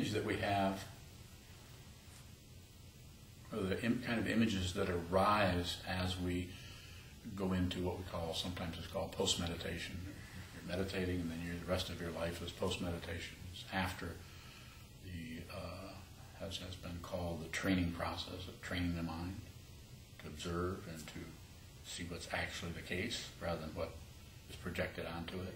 image that we have, or the kind of images that arise as we go into what we call, sometimes it's called post-meditation. You're meditating, and then the rest of your life is post-meditation. It's after the, has been called the training process of training the mind to observe and to see what's actually the case rather than what is projected onto it.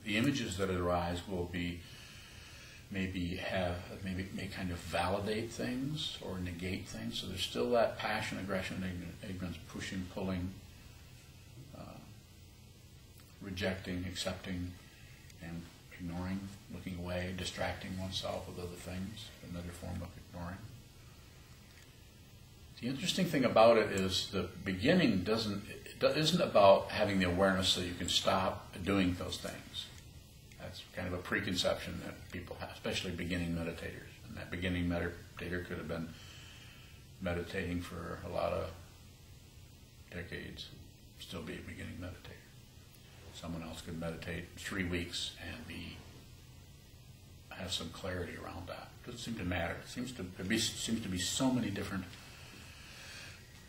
The images that arise will be may kind of validate things or negate things. So there's still that passion, aggression, ignorance, pushing, pulling, rejecting, accepting, and ignoring, looking away, distracting oneself with other things, another form of ignoring. The interesting thing about it is the beginning isn't about having the awareness so you can stop doing those things. That's kind of a preconception that people have, especially beginning meditators. And that beginning meditator could have been meditating for a lot of decades, still be a beginning meditator. Someone else could meditate 3 weeks and have some clarity around that. It doesn't seem to matter. It seems to be so many different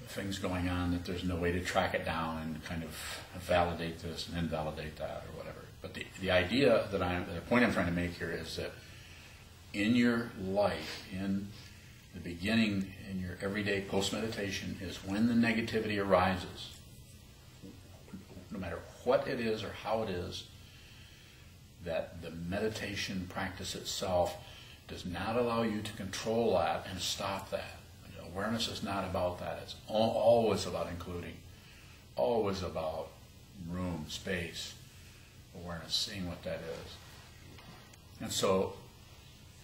things going on that there's no way to track it down and kind of validate this and invalidate that or whatever. But the idea the point I'm trying to make here is that in your life, in the beginning, in your everyday post-meditation, is when the negativity arises, no matter what it is or how it is, that the meditation practice itself does not allow you to control that and stop that. Awareness is not about that. It's always about including, always about room, space, awareness, seeing what that is.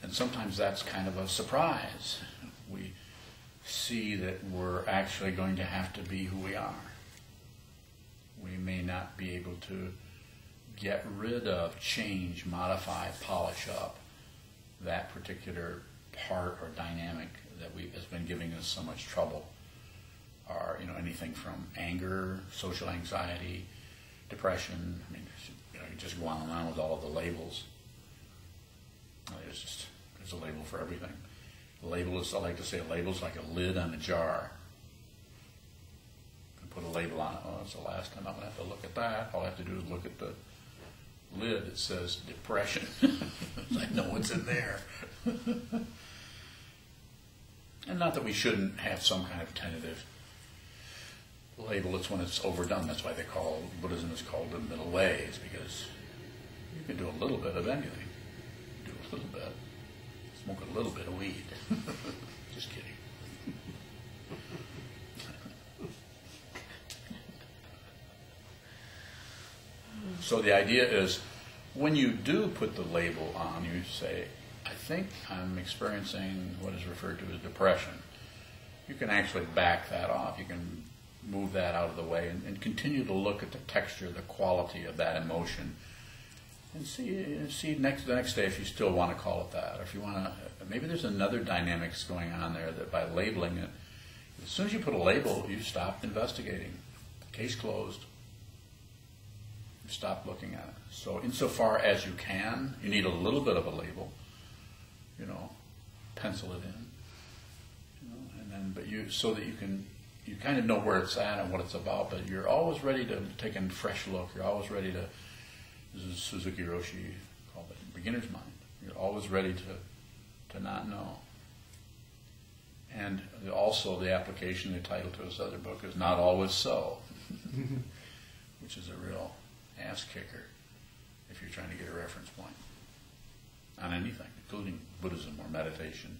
And sometimes that's kind of a surprise. We see that we're actually going to have to be who we are. We may not be able to get rid of, change, modify, polish up that particular part or dynamic that has been giving us so much trouble. Or anything from anger, social anxiety, depression. I mean, you just go on and on with all of the labels. There's a label for everything. A label is, I like to say, a label is like a lid on a jar. You put a label on it. Oh, that's the last time I'm going to have to look at that. All I have to do is look at the lid. It says depression. I know what's in there. And not that we shouldn't have some kind of tentative label. It's when it's overdone. That's why Buddhism is called the middle way. It's because you can do a little bit of anything. Do a little bit. Smoke a little bit of weed. Just kidding. So the idea is, when you do put the label on, you say, I think I'm experiencing what is referred to as depression. You can actually back that off. You can move that out of the way and continue to look at the texture, the quality of that emotion, and see the next day if you still want to call it that, or if you want to, maybe there's another dynamics going on there that by labeling it, as soon as you put a label, you stop investigating. Case closed. You stop looking at it. So insofar as you can, you need a little bit of a label. Pencil it in. And then, so that you kind of know where it's at and what it's about, but you're always ready to take a fresh look. You're always ready to, this is SokukoJi called it beginner's mind. You're always ready to not know. And also the application, the title to his other book is Not Always So, which is a real ass kicker if you're trying to get a reference point on anything, including Buddhism or meditation.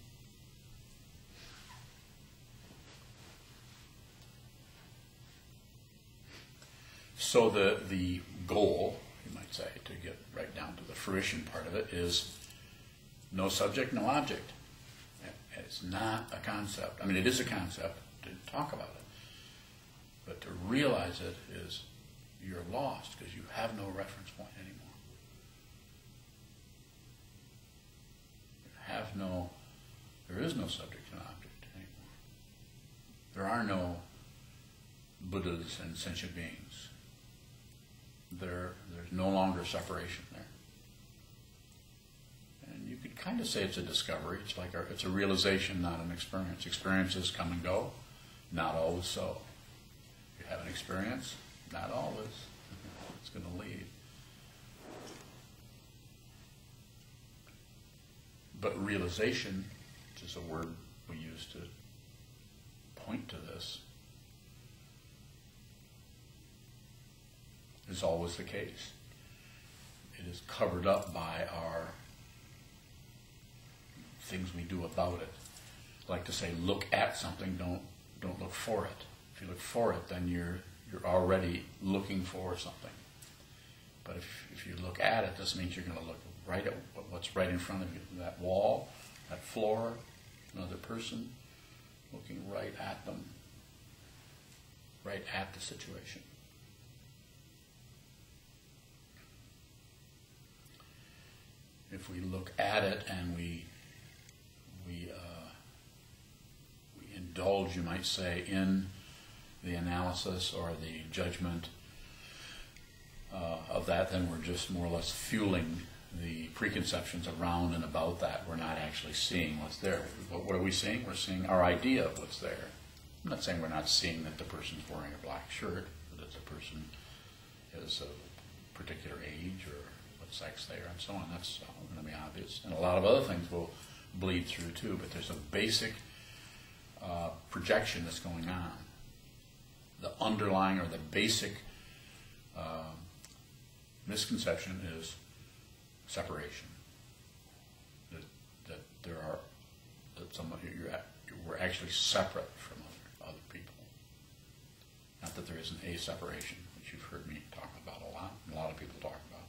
So the goal, you might say, to get right down to the fruition part of it, is no subject, no object. It's not a concept. I mean, it is a concept to talk about it. But to realize it is you're lost because you have no reference point anymore. There is no subject and object anymore. There are no Buddhas and sentient beings. no longer separation there. And you could kind of say it's a discovery. It's like it's a realization, not an experience. Experiences come and go, not always so. You have an experience, not always. It's going to leave. But realization, which is a word we use to point to this, is always the case. It is covered up by our things we do about it. I like to say, look at something, don't look for it. If you look for it, then you're already looking for something. But if you look at it, this means you're going to look right at what's right in front of you. That wall, that floor, another person, looking right at them, right at the situation. If we look at it and we indulge, you might say, in the analysis or the judgment of that, then we're just more or less fueling the preconceptions around and about that. We're not actually seeing what's there. What are we seeing? We're seeing our idea of what's there. I'm not saying we're not seeing that the person's wearing a black shirt, or that the person is a particular age, or what sex they are, and so on. That's going to be obvious. And a lot of other things will bleed through too, but there's a basic projection that's going on. The underlying or the basic misconception is separation. That there are, that someone we're actually separate from other people. Not that there isn't a separation, which you've heard me talk about a lot, and a lot of people talk about.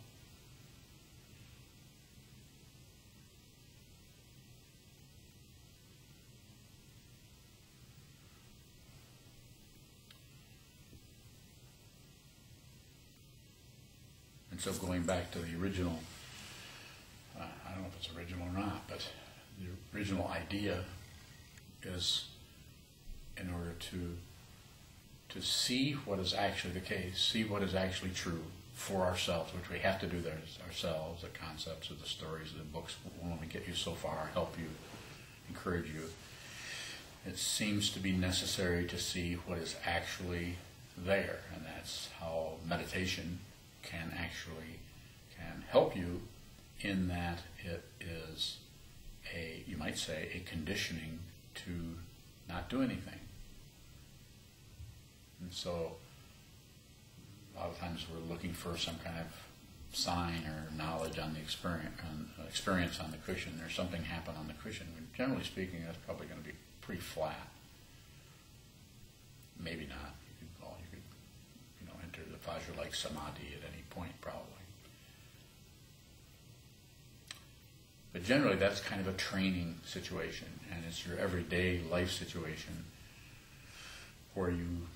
And so going back to the original, I don't know if it's original or not, but the original idea is in order to see what is actually the case, see what is actually true for ourselves, which we have to do there ourselves. The concepts of the stories of the books will only get you so far, help you, encourage you. It seems to be necessary to see what is actually there, and that's how meditation can help you, in that it is you might say, a conditioning to not do anything. And so a lot of times we're looking for some kind of sign or knowledge on the experience on the cushion. There's something happened on the cushion. Generally speaking, that's probably going to be pretty flat. Maybe not. You could enter the Vajra-like samadhi at any point, probably. But generally, that's kind of a training situation, and it's your everyday life situation where you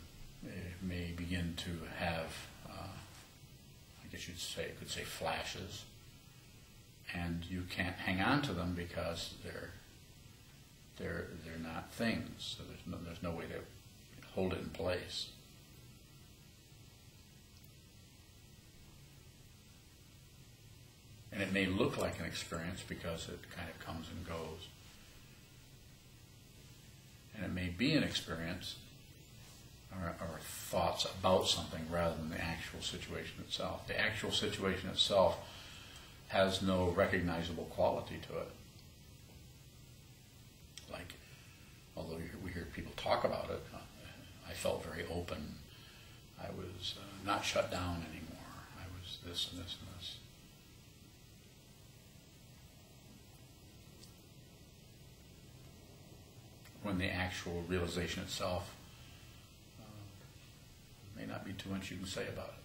may begin to have, I guess you could say flashes, and you can't hang on to them because they're not things. So there's no way to hold it in place. And it may look like an experience because it kind of comes and goes. And it may be an experience or thoughts about something rather than the actual situation itself. The actual situation itself has no recognizable quality to it. Like, although we hear people talk about it, I felt very open. I was not shut down anymore. I was this and this and this. When the actual realization itself may not be too much you can say about it.